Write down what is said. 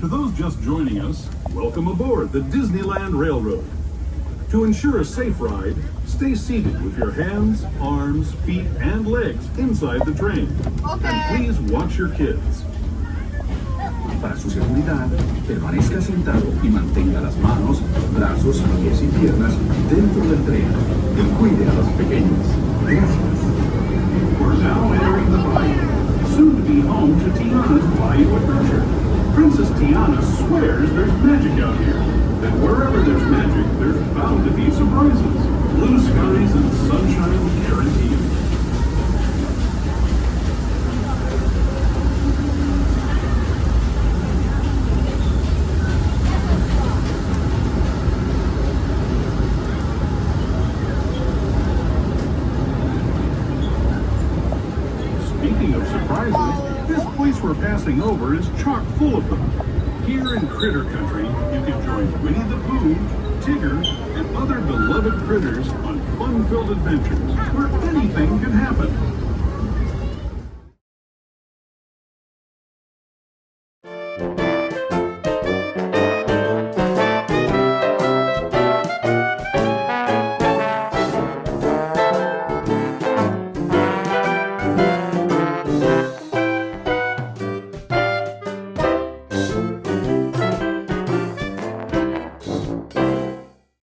To those just joining us, welcome aboard the Disneyland Railroad. To ensure a safe ride, stay seated with your hands, arms, feet, and legs inside the train. And please watch your kids. Para su seguridad, permanezca sentado y mantenga las manos, brazos, pies y piernas dentro del tren y cuide a los pequeños. Gracias. We're now entering the Bayou, soon to be home to Tiana's Bayou adventure. Princess Tiana swears there's magic out here. That wherever there's magic, there's bound to be surprises. Blue skies and sunshine guaranteed. Speaking of surprises, this place we're passing over is chock full of them. Here in Critter Country, you can join Winnie the Pooh, Tigger, and other beloved critters on fun-filled adventures where anything can happen.